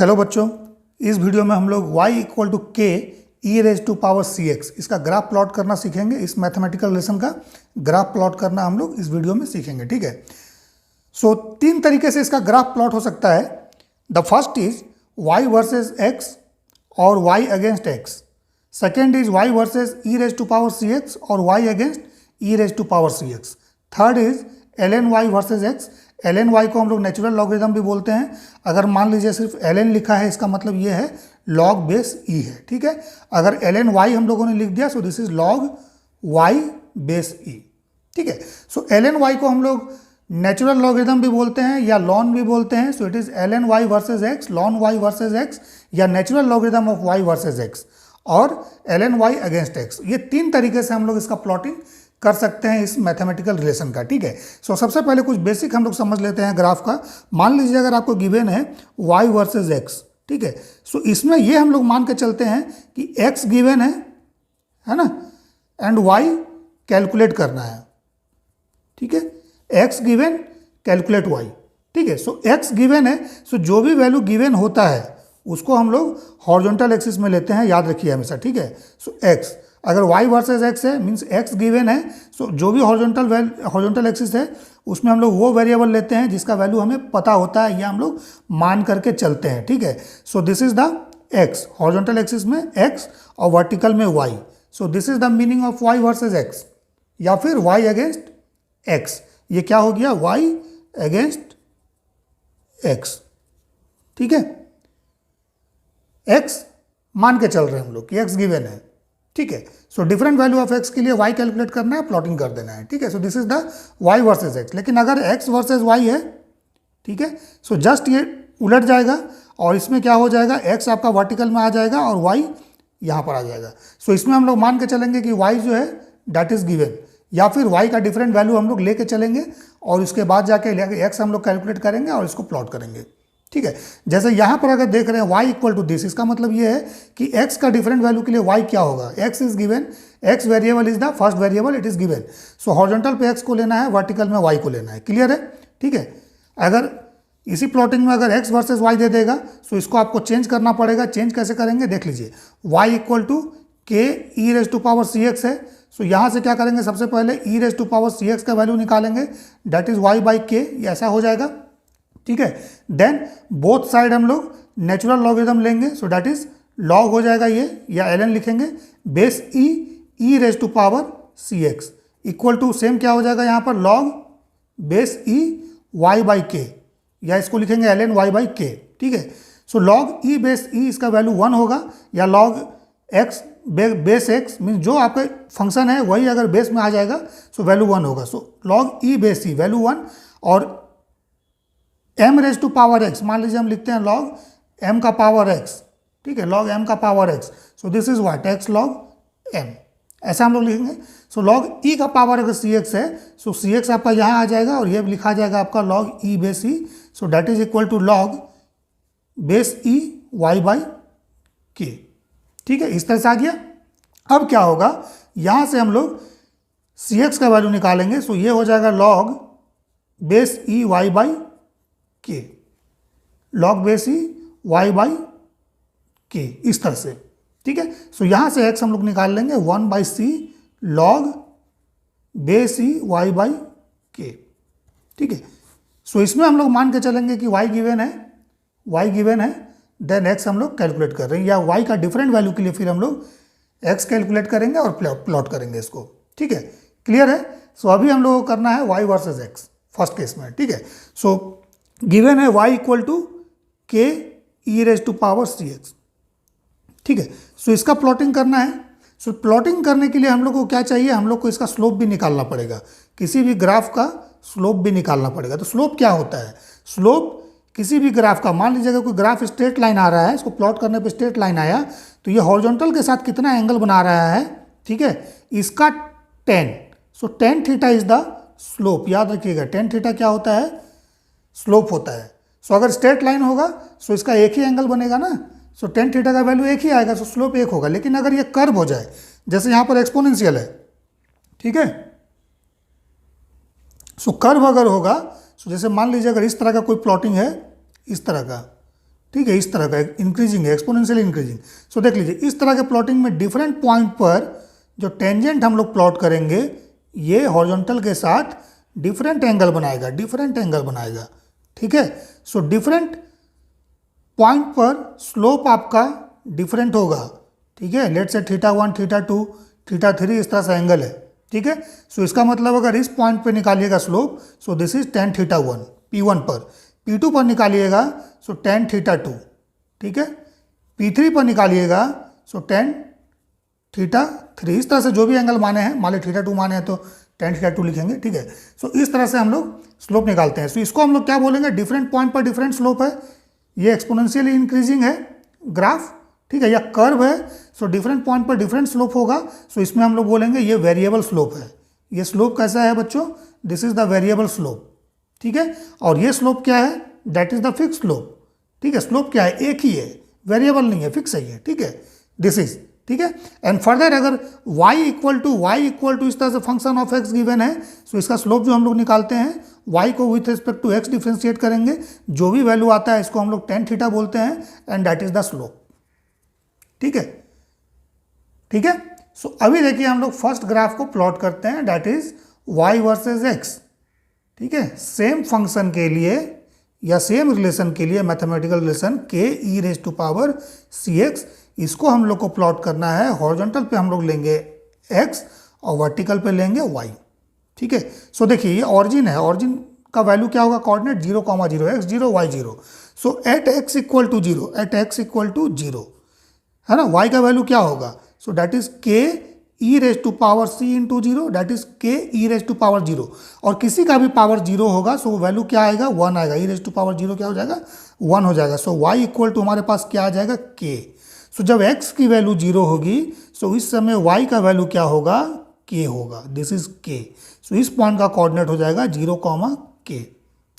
Hello बच्चों, इस video में हम लोग y equal to k e raise to power c x इसका ग्राफ प्लॉट करना सीखेंगे। इस मैथमेटिकल रिलेशन का ग्राफ प्लॉट करना हम लोग इस वीडियो में सीखेंगे। ठीक है, सो तीन तरीके से इसका ग्राफ प्लॉट हो सकता है। The first is y versus x और y against x। Second is y versus e raise to power c x और y against e raise to power c x. Third is ln y versus x। ln y को हम लोग natural logarithm भी बोलते हैं। अगर मान लीजिए सिर्फ ln लिखा है, इसका मतलब ये है log बेस e है। ठीक है, अगर ln y हम लोगों ने लिख दिया सो this is log y base e। ठीक है, सो ln y को हम लोग नेचुरल लॉगरिथम भी बोलते हैं या लॉन भी बोलते हैं। सो it is ln y versus x, lawn y versus x या natural logarithm of y versus x और ln y अगेंस्ट x। ये तीन तरीके से हम लोग इसका प्लॉटिंग कर सकते हैं इस मैथमेटिकल रिलेशन का। ठीक है, सो सबसे पहले कुछ बेसिक हम लोग समझ लेते हैं ग्राफ का। मान लीजिए अगर आपको गिवन है y वर्सेज x। ठीक है, सो इसमें ये हम लोग मान के चलते हैं कि x गिवन है ना, एंड y कैलकुलेट करना है। ठीक है, x गिवन कैलकुलेट y। ठीक है, सो x गिवन है, सो जो भी वैल्यू गिवन होता है उसको हम लोग हॉरिजॉन्टल एक्सिस में लेते हैं, याद रखिए हमेशा। ठीक है, सो x अगर y वर्सेस x है मीन्स x गिवन है, सो जो भी हॉरिजॉन्टल एक्सिस है उसमें हम लोग वो वेरिएबल लेते हैं जिसका वैल्यू हमें पता होता है या हम लोग मान करके चलते हैं। ठीक है, so this is the x, horizontal axis में x और वर्टिकल में y। So this is the meaning of y versus x या फिर y अगेंस्ट x। ये क्या हो गया, y अगेंस्ट x। ठीक है, x मान के चल रहे हैं हम लोग कि x गिवन है। ठीक है, so different value of x के लिए y कैलकुलेट करना है, प्लॉटिंग कर देना है। ठीक है, so this is the y versus x। लेकिन अगर x वर्सेस y है, ठीक है, सो जस्ट ये उलट जाएगा और इसमें क्या हो जाएगा, x आपका वर्टिकल में आ जाएगा और y यहाँ पर आ जाएगा। सो इसमें हम लोग मान के चलेंगे कि y जो है दैट इज गिवन, या फिर y का डिफरेंट वैल्यू हम लोग लेके चलेंगे और उसके बाद जाके x हम लोग कैलकुलेट करेंगे और इसको प्लॉट करेंगे। ठीक है, जैसे यहाँ पर अगर देख रहे हैं y इक्वल टू दिस, इसका मतलब ये है कि x का डिफरेंट वैल्यू के लिए y क्या होगा, x is given, x variable is the first variable, it is given. So horizontal पे x को लेना है, वर्टिकल में y को लेना है। क्लियर है? ठीक है, अगर इसी प्लॉटिंग में अगर x वर्सेस y दे देगा सो इसको आपको चेंज करना पड़ेगा। चेंज कैसे करेंगे देख लीजिए, y equal to k e raise to power c x है। सो यहाँ से क्या करेंगे, सबसे पहले e raise to power c x का वैल्यू निकालेंगे, that is y by k, ऐसा हो जाएगा। ठीक है, देन बोथ साइड हम लोग नेचुरल लॉगरिथम लेंगे, सो दैट इज लॉग हो जाएगा ये, या ln लिखेंगे, base e raise to power c x equal to same क्या हो जाएगा यहाँ पर, log base e y by k, या इसको लिखेंगे ln y बाई के। ठीक है, सो लॉग ई बेस ई इसका वैल्यू 1 होगा, या log x base x means जो आपका फंक्शन है वही अगर बेस में आ जाएगा सो वैल्यू 1 होगा। So log e base e value 1 और m raise to power x, मान लीजिए हम लिखते हैं log m का पावर x। ठीक है, log m का power x, so this is what, x log m, ऐसा हम लोग लिखेंगे। सो log e का पावर अगर cx है सो cx आपका यहाँ आ जाएगा और ये लिखा जाएगा आपका log e base e, so that is equal to log base e y by के। ठीक है, इस तरह से आ गया। अब क्या होगा, यहाँ से हम लोग cx का वैल्यू निकालेंगे, सो ये हो जाएगा log base e y by k, log base e y by k, इस तरह से। ठीक है, सो यहाँ से x हम लोग निकाल लेंगे 1 by c log base e y by के। ठीक है, सो इसमें हम लोग मान के चलेंगे कि y गिवन है, देन x हम लोग कैलकुलेट कर रहे हैं, या y का डिफरेंट वैल्यू के लिए फिर हम लोग x कैलकुलेट करेंगे और प्लॉट करेंगे इसको। ठीक है, क्लियर है? सो अभी हम लोग को करना है y versus x first case में। ठीक है, सो गिवन है y equal to k e raise to power c x. ठीक है, सो इसका प्लॉटिंग करना है। सो प्लॉटिंग करने के लिए हम लोग को क्या चाहिए, हम लोग को इसका स्लोप भी निकालना पड़ेगा, किसी भी ग्राफ का स्लोप भी निकालना पड़ेगा। तो स्लोप क्या होता है, स्लोप किसी भी ग्राफ का, मान लीजिए अगर कोई ग्राफ स्ट्रेट लाइन आ रहा है, इसको प्लॉट करने पे स्ट्रेट लाइन आया तो ये हॉरिजॉन्टल के साथ कितना एंगल बना रहा है, ठीक है, इसका ten. So tan theta is the slope, याद रखिएगा टेन थीटा क्या होता है, स्लोप होता है। सो अगर स्ट्रेट लाइन होगा सो इसका एक ही एंगल बनेगा ना, सो टेन थीटा का वैल्यू एक ही आएगा, सो स्लोप एक होगा। लेकिन अगर ये कर्व हो जाए, जैसे यहाँ पर एक्सपोनेंशियल है, ठीक है, सो कर्व अगर होगा, सो जैसे मान लीजिए अगर इस तरह का कोई प्लॉटिंग है, इस तरह का, ठीक है, इस तरह का इंक्रीजिंग है, एक्सपोनेंशियली इंक्रीजिंग। सो देख लीजिए, इस तरह के प्लॉटिंग में डिफरेंट पॉइंट पर जो टेंजेंट हम लोग प्लॉट करेंगे, ये हॉरिजॉन्टल के साथ डिफरेंट एंगल बनाएगा, डिफरेंट एंगल बनाएगा। ठीक है, सो डिफरेंट पॉइंट पर स्लोप आपका डिफरेंट होगा। ठीक है, लेट्स से θ1, θ2, θ3 इस तरह से एंगल है। ठीक है, सो इसका मतलब अगर इस पॉइंट पे निकालिएगा slope, so this is tan θ1 P1 पर, P2 पर निकालिएगा सो tan θ2। ठीक है, P3 पर निकालिएगा सो tan θ3। इस तरह से जो भी एंगल माने हैं, मान ली θ2 माने हैं तो tan θ2 लिखेंगे। ठीक है, सो इस तरह से हम लोग स्लोप निकालते हैं। सो इसको हम लोग क्या बोलेंगे, डिफरेंट पॉइंट पर डिफरेंट स्लोप है, ये एक्सपोनेंशियली इंक्रीजिंग है ग्राफ। ठीक है, या कर्व है, सो डिफरेंट पॉइंट पर डिफरेंट स्लोप होगा। सो इसमें हम लोग बोलेंगे ये वेरिएबल स्लोप है। ये स्लोप कैसा है बच्चों, this is the variable slope. ठीक है, और ये स्लोप क्या है, that is the fix slope. ठीक है, स्लोप क्या है, एक ही है, वेरिएबल नहीं है, फिक्स है ये। ठीक है, दिस इज, ठीक है। एंड फर्दर अगर y इक्वल टू इस तरह से फंक्शन ऑफ x गिवन है, सो इसका स्लोप जो हम लोग निकालते हैं, y को with respect to x differentiate करेंगे, जो भी वैल्यू आता है इसको हम लोग tan थीटा बोलते हैं, and that is the slope. ठीक है, ठीक है। सो अभी देखिए हम लोग फर्स्ट ग्राफ को प्लॉट करते हैं, that is y versus x। ठीक है, सेम फंक्शन के लिए या सेम रिलेशन के लिए, mathematical relation k e raise to power cx, इसको हम लोग को प्लॉट करना है। हॉरिजॉन्टल पे हम लोग लेंगे x और वर्टिकल पे लेंगे y। ठीक है, सो देखिए ये ऑरिजिन है, ऑरिजिन का वैल्यू क्या होगा, coordinate 0, 0, x 0 y 0। So at x equal to 0, at x equal to 0 है ना, y का वैल्यू क्या होगा, so that is k e raise to power c into 0, that is k e raise to power 0। और किसी का भी power 0 होगा, सो वैल्यू क्या आएगा, 1 आएगा, e रेज टू पावर 0 क्या हो जाएगा, 1 हो जाएगा। सो y इक्वल टू हमारे पास क्या आ जाएगा, k। सो जब x की वैल्यू 0 होगी, सो इस समय y का वैल्यू क्या होगा, k होगा, दिस इज k। सो इस पॉइंट का कोऑर्डिनेट हो जाएगा 0, k।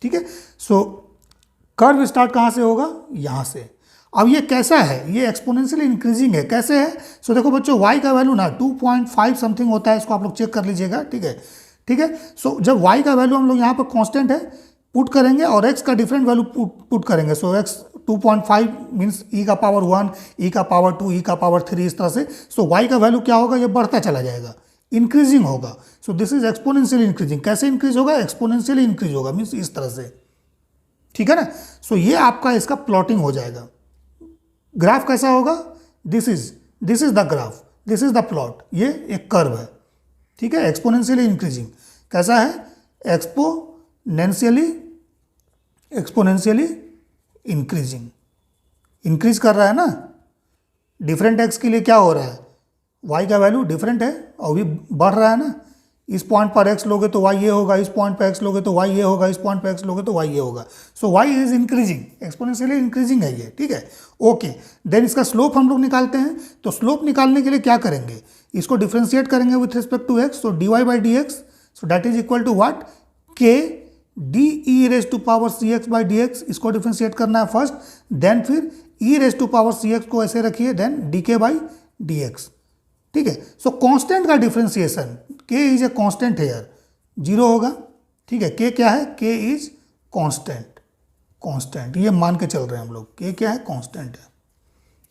ठीक है, सो कर्व स्टार्ट कहाँ से होगा, यहाँ से। अब ये कैसा है, ये एक्सपोनेंशियली इंक्रीजिंग है, कैसे है, सो देखो बच्चों y का वैल्यू ना 2.5 समथिंग होता है, इसको आप लोग चेक कर लीजिएगा। ठीक है, ठीक है। सो जब y का वैल्यू हम लोग यहाँ पर कांस्टेंट है पुट करेंगे और x का डिफरेंट वैल्यू पुट करेंगे, सो x 2.5 मीन्स e का पावर 1, e का पावर 2, e का पावर 3 इस तरह से। सो y का वैल्यू क्या होगा, ये बढ़ता चला जाएगा, इंक्रीजिंग होगा। So this is exponentially increasing. कैसे इंक्रीज होगा, एक्सपोनेंशियली इंक्रीज होगा, मीन्स इस तरह से। ठीक है ना, सो ये आपका इसका प्लॉटिंग हो जाएगा। ग्राफ कैसा होगा, this is the graph, this is the plot, ये एक कर्व है। ठीक है, एक्सपोनेंशियली इंक्रीजिंग कैसा है, एक्सपोनेंशियली इंक्रीजिंग, इंक्रीज कर रहा है ना। डिफरेंट एक्स के लिए क्या हो रहा है, y का वैल्यू डिफरेंट है और भी बढ़ रहा है ना। इस पॉइंट पर x लोगे तो y ये होगा, इस पॉइंट पर x लोगे तो y ये होगा, इस पॉइंट पर x लोगे तो y ये होगा। सो y is increasing, exponentially increasing है ये। ठीक है, ओके। देन इसका स्लोप हम लोग निकालते हैं, तो स्लोप निकालने के लिए क्या करेंगे, इसको डिफ्रेंशिएट करेंगे with respect to x, so dy by d x, so that is equal to what, k d e raise to power c x by d x. इसको डिफ्रेंशिएट करना है फर्स्ट, देन फिर e raise to power c x को ऐसे रखिए, then d k by d x. ठीक है, so constant का differentiation, k is a constant है यार, 0 होगा। ठीक है, k क्या है, k इज कांस्टेंट, कांस्टेंट ये मान के चल रहे हैं हम लोग, k क्या है, कांस्टेंट है।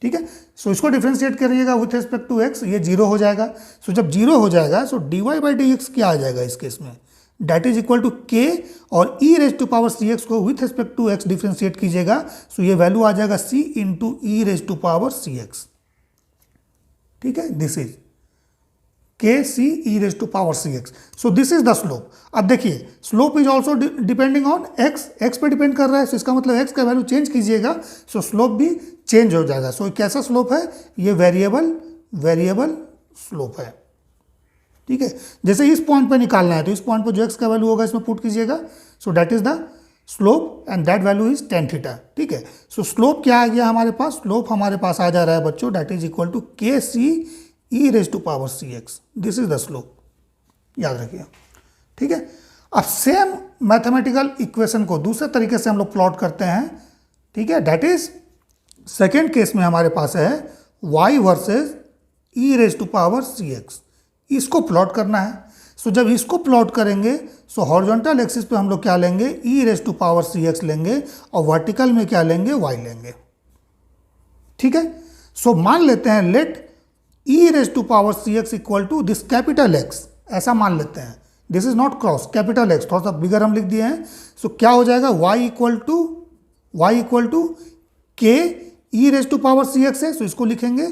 ठीक है, सो इसको डिफ्रेंशिएट करिएगा विथ रिस्पेक्ट टू x, ये 0 हो जाएगा। सो जब 0 हो जाएगा, so d y by d x क्या आ जाएगा इस केस में, that is equal to k, और e raise to power c x को with respect to x differentiate कीजिएगा, सो ये वैल्यू आ जाएगा c into e raise to power c x. ठीक है, this is k c e raise to power c x. So this is the slope. अब देखिए slope is also depending on x पे depend कर रहा है, सो इसका मतलब x का वैल्यू चेंज कीजिएगा, सो स्लोप भी चेंज हो जाएगा। सो कैसा स्लोप है, ये वेरिएबल स्लोप है। ठीक है, जैसे इस पॉइंट पे निकालना है, तो इस पॉइंट पे जो x का वैल्यू होगा इसमें पुट कीजिएगा, सो that is the slope and that value is tan theta. ठीक है, सो स्लोप क्या आ गया हमारे पास, स्लोप हमारे पास आ जा रहा है बच्चों, that is equal to k c e raise to power c x, this is the slope, याद रखिए। ठीक है, अब सेम मैथमेटिकल इक्वेशन को दूसरे तरीके से हम लोग प्लॉट करते हैं। ठीक है, दैट इज सेकेंड केस में हमारे पास है y versus e raise to power c x, इसको प्लॉट करना है। सो जब इसको प्लॉट करेंगे, सो हॉरिजॉन्टल एक्सिस पे हम लोग क्या लेंगे, e raise to power c x लेंगे, और वर्टिकल में क्या लेंगे, y लेंगे। ठीक है। सो मान लेते हैं let e raise to power c x equal to this capital x, ऐसा मान लेते हैं। This is not cross, capital x थोड़ा सा बिगर हम लिख दिए हैं। सो क्या हो जाएगा, y equal to k e raise to power c x है, सो इसको लिखेंगे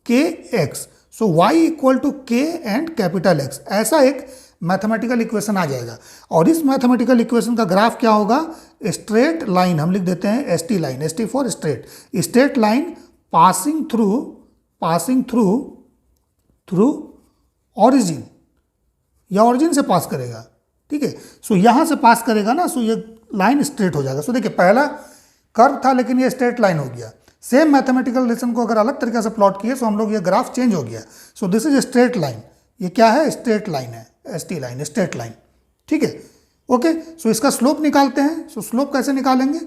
k X. So y equal to k and capital x, ऐसा एक मैथमेटिकल इक्वेशन आ जाएगा। और इस मैथमेटिकल इक्वेशन का ग्राफ क्या होगा, स्ट्रेट लाइन हम लिख देते हैं, S T line, S T for straight, straight line passing through origin, या ऑरिजिन से पास करेगा, ठीक है। सो यहाँ से पास करेगा ना, सो ये लाइन स्ट्रेट हो जाएगा। सो देखिए पहला कर्व था लेकिन ये स्ट्रेट लाइन हो गया। सेम मैथमेटिकल रिलेशन को अगर अलग तरीके से प्लॉट किए तो हम लोग ये ग्राफ चेंज हो गया। सो दिस इज स्ट्रेट लाइन, ये क्या है, स्ट्रेट लाइन है, S T line, straight line, ठीक है। ओके, सो इसका स्लोप निकालते हैं। सो स्लोप कैसे निकालेंगे,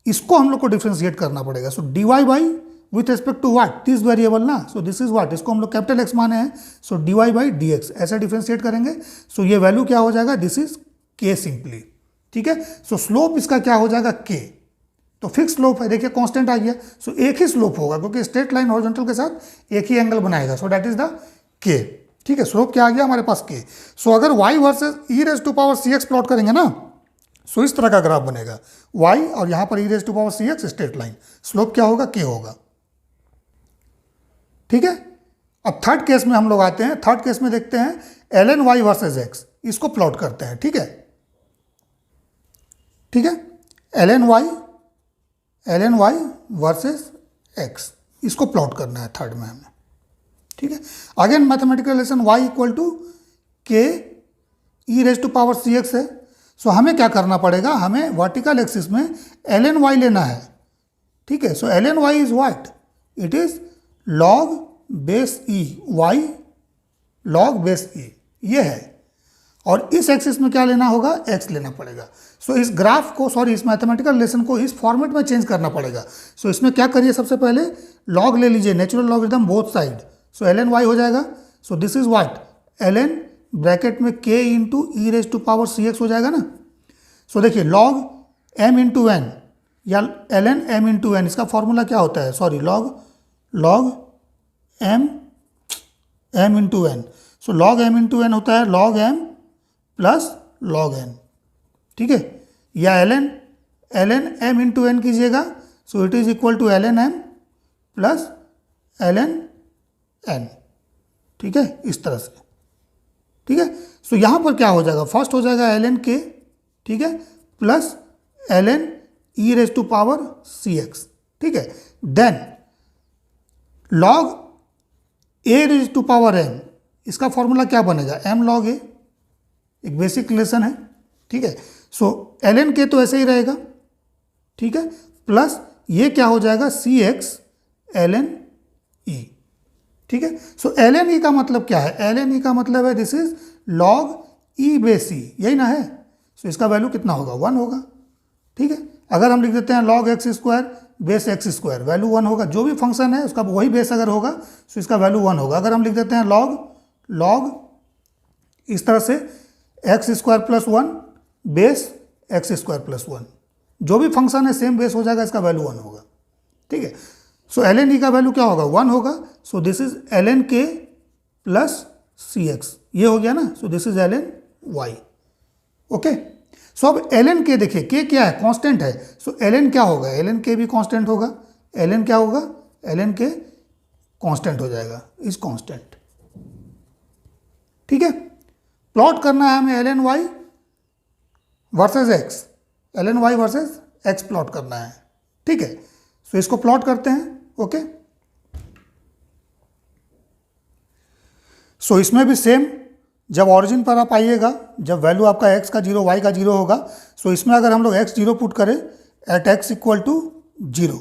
इसको हम लोग को डिफ्रेंशिएट करना पड़ेगा। So d y by with respect to what, this variable ना, सो दिस इज व्हाट, इसको हम लोग कैपिटल एक्स माने हैं। So d y by d x ऐसे डिफ्रेंशिएट करेंगे। सो ये वैल्यू क्या हो जाएगा, दिस इज के सिंपली, ठीक है। सो स्लोप इसका क्या हो जाएगा, के, तो फिक्स स्लोप है, देखिए कांस्टेंट आ गया। सो एक ही स्लोप होगा क्योंकि स्ट्रेट लाइन हॉरिजॉन्टल के साथ एक ही एंगल बनाएगा। सो दैट इज द के, ठीक है। स्लोप क्या आ गया हमारे पास, के। सो अगर y versus e raise to power c x plot करेंगे ना, सो इस तरह का ग्राफ बनेगा, y और यहाँ पर e raise to power c x straight line, slope क्या होगा, के होगा, ठीक है। अब थर्ड केस में हम लोग आते हैं। थर्ड केस में देखते हैं l n y versus x, इसको प्लॉट करते हैं, ठीक है, ठीक है। L n y versus x, इसको प्लॉट करना है थर्ड में हमें, ठीक है। Again mathematical relation y equal to k e raise to power c x है। सो हमें क्या करना पड़ेगा, हमें वर्टिकल एक्सिस में एल एन वाई लेना है, ठीक है। So l n y is what, it is log base e, Y log base ई, ये है। और इस एक्सिस में क्या लेना होगा, x लेना पड़ेगा। सो इस ग्राफ को, सॉरी इस मैथमेटिकल रिलेशन को इस फॉर्मेट में चेंज करना पड़ेगा। सो इसमें क्या करिए, सबसे पहले लॉग ले लीजिए, natural logarithm both side. So l n y हो जाएगा। So this is what, l n bracket में k into e raise to power c x हो जाएगा ना। सो देखिए लॉग एम इंटू एन या l n m into n, इसका formula क्या होता है, sorry log m into n. So log m into n होता है log m plus log n, ठीक है। या l n m into n कीजिएगा। So it is equal to l n m plus l n n, ठीक है, इस तरह से, ठीक है। सो यहाँ पर क्या हो जाएगा, फर्स्ट हो जाएगा एल एन के, ठीक है, plus l n e raise to power c x, ठीक है। Then log a raise to power m, इसका फॉर्मूला क्या बनेगा, एम लॉग ए, एक बेसिक रिलेशन है, ठीक है। सो एल एन के तो ऐसे ही रहेगा, ठीक है, प्लस ये क्या हो जाएगा, सी एक्स एल एन ई, ठीक है। सो एल एन ई का मतलब क्या है, एल एन ई का मतलब है this is log e base e, यही ना है। सो इसका वैल्यू कितना होगा, 1 होगा, ठीक है। अगर हम लिख देते हैं log x square base x square, value 1 होगा। जो भी फंक्शन है उसका वही बेस अगर होगा तो इसका वैल्यू 1 होगा। अगर हम लिख देते हैं लॉग इस तरह से x square plus 1 base x square plus 1, जो भी फंक्शन है सेम बेस हो जाएगा, इसका वैल्यू 1 होगा, ठीक है। सो एल एन ई का वैल्यू क्या होगा, 1 होगा। So this is l n k plus c x, ये हो गया ना। So this is l n y, okay. So अब एल एन के देखिए, के क्या है, कांस्टेंट है। सो एल एन क्या होगा, एल एन के भी कांस्टेंट होगा। एल एन क्या होगा, एल एन के कांस्टेंट हो जाएगा, इज कांस्टेंट, ठीक है। प्लॉट करना है हमें l n y versus x, l n y versus x plot करना है, ठीक है। सो इसको प्लॉट करते हैं, ओके। सो इसमें भी सेम, जब ऑरिजिन पर आप आइएगा, जब वैल्यू आपका x का 0 y का 0 होगा, सो इसमें अगर हम लोग x 0 पुट करें एट x इक्वल टू 0,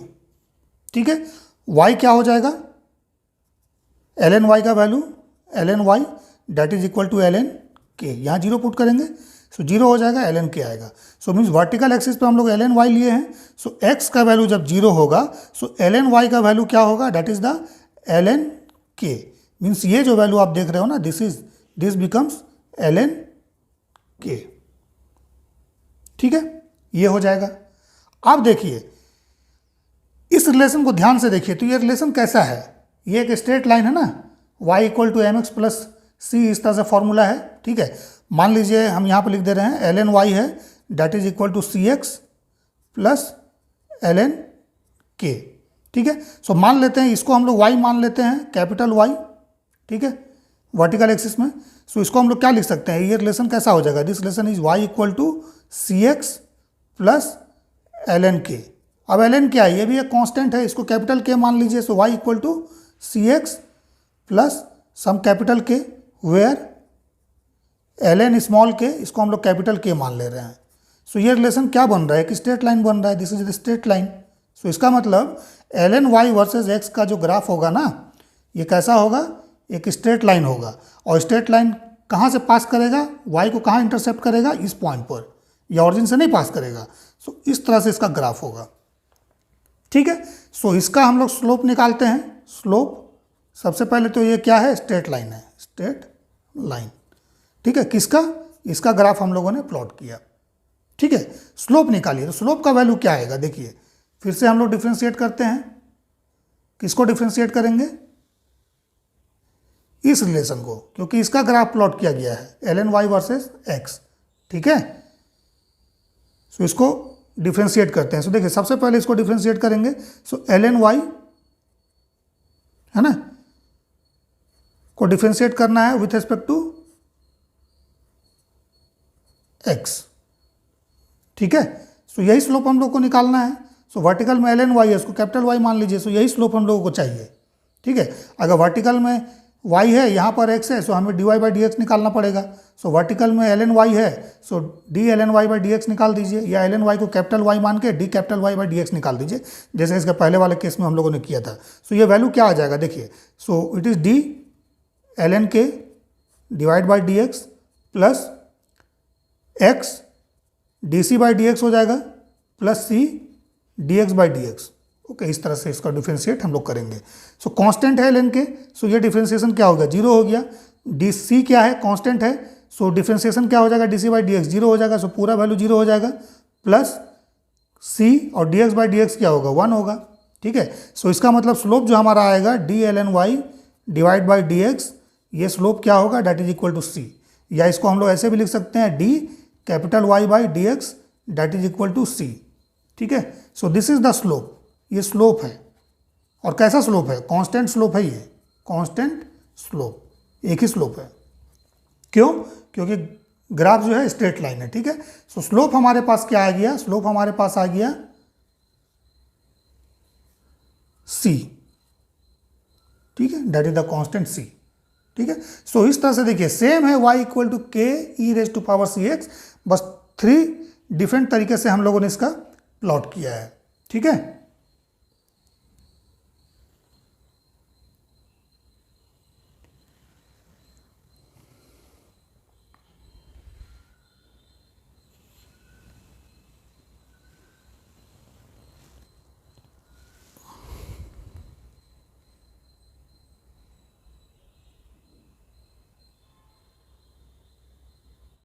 ठीक है। y क्या हो जाएगा, एल एन वाई का value l n y that is equal to l n k, यहाँ 0 पुट करेंगे, सो 0 हो जाएगा, एल एन के आएगा। सो मीन्स वर्टिकल एक्सिस पे हम लोग एल एन वाई लिए हैं। सो x का वैल्यू जब 0 होगा, सो एल एन वाई का वैल्यू क्या होगा, that is the l n k. Means ये जो वैल्यू आप देख रहे हो ना, this becomes L n k, ठीक है, ये हो जाएगा। अब देखिए इस रिलेशन को ध्यान से देखिए, तो ये रिलेशन कैसा है, ये एक स्ट्रेट लाइन है ना, y equal to m x plus c, इस तरह से फॉर्मूला है, ठीक है। मान लीजिए हम यहाँ पर लिख दे रहे हैं एल एन वाई है that is equal to c x plus l n k, ठीक है। सो मान लेते हैं इसको हम लोग y मान लेते हैं, कैपिटल Y, ठीक है, वर्टिकल एक्सिस में। सो इसको हम लोग क्या लिख सकते हैं, ये रिलेशन कैसा हो जाएगा, this relation is y equal to c x plus l n k. अब एल एन क्या है, ये भी एक कांस्टेंट है, इसको कैपिटल के मान लीजिए। So y equal to c x plus some capital k where l n small k, इसको हम लोग कैपिटल के मान ले रहे हैं। सो ये रिलेशन क्या बन रहा है, एक स्ट्रेट लाइन बन रहा है, this is the straight line. So इसका मतलब l n y versus x का जो ग्राफ होगा ना, ये कैसा होगा, एक स्ट्रेट लाइन होगा। और स्ट्रेट लाइन कहाँ से पास करेगा, वाई को कहाँ इंटरसेप्ट करेगा, इस पॉइंट पर, या ऑरिजिन से नहीं पास करेगा। सो इस तरह से इसका ग्राफ होगा, ठीक है। सो इसका हम लोग स्लोप निकालते हैं। स्लोप सबसे पहले तो ये क्या है, स्ट्रेट लाइन है, स्ट्रेट लाइन, ठीक है। किसका, इसका ग्राफ हम लोगों ने प्लॉट किया, ठीक है। स्लोप निकालिए, तो स्लोप का वैल्यू क्या आएगा, देखिए फिर से हम लोग डिफ्रेंशिएट करते हैं। किसको डिफ्रेंशिएट करेंगे, इस रिलेशन को, क्योंकि इसका ग्राफ प्लॉट किया गया है l n y versus x, ठीक है। सो इसको डिफ्रेंशिएट करते हैं। सो देखिए सबसे पहले इसको डिफ्रेंशिएट करेंगे। सो एल एन वाई है ना, को डिफ्रेंशिएट करना है विथ रिस्पेक्ट टू एक्स, ठीक है। सो यही स्लोप हम लोग को निकालना है। सो वर्टिकल में एल एन वाई है, इसको कैपिटल वाई मान लीजिए। सो यही स्लोप हम लोगों को चाहिए, ठीक है। अगर वर्टिकल में y है, यहाँ पर x है, सो हमें dy बाई डी एक्स निकालना पड़ेगा। सो वर्टिकल में एल एन वाई है, so d l n y by d x निकाल दीजिए, या एल एन वाई को कैपिटल y मान के d capital Y by d x निकाल दीजिए, जैसे इसके पहले वाले केस में हम लोगों ने किया था। सो ये वैल्यू क्या आ जाएगा, देखिए। So it is d l n k divide by d x plus x d c by d x हो जाएगा plus c d x by d x. Okay, इस तरह से इसका डिफ्रेंशिएट हम लोग करेंगे। सो कांस्टेंट है एल एन के, सो ये डिफ्रेंशिएशन क्या हो गया, जीरो हो गया। डी सी क्या है, कांस्टेंट है, सो डिफ्रेंशिएशन क्या हो जाएगा, d c by d x zero हो जाएगा। सो पूरा वैल्यू जीरो हो जाएगा, प्लस सी और D x by d x क्या होगा, वन होगा, ठीक है। सो इसका मतलब स्लोप जो हमारा आएगा d l n y divide by d x, ये स्लोप क्या होगा, that is equal to c, या इसको हम लोग ऐसे भी लिख सकते हैं d capital Y by d x that is equal to c, ठीक है। So this is the slope, ये स्लोप है। और कैसा स्लोप है, कांस्टेंट स्लोप है, ये कांस्टेंट स्लोप, एक ही स्लोप है। क्यों, क्योंकि ग्राफ जो है स्ट्रेट लाइन है, ठीक है। सो स्लोप हमारे पास क्या आ गया, स्लोप हमारे पास आ गया सी, ठीक है, दैट इज द कांस्टेंट सी, ठीक है। सो इस तरह से देखिए सेम है y equal to k e raise to power c x, बस 3 डिफरेंट तरीके से हम लोगों ने इसका प्लॉट किया है, ठीक है।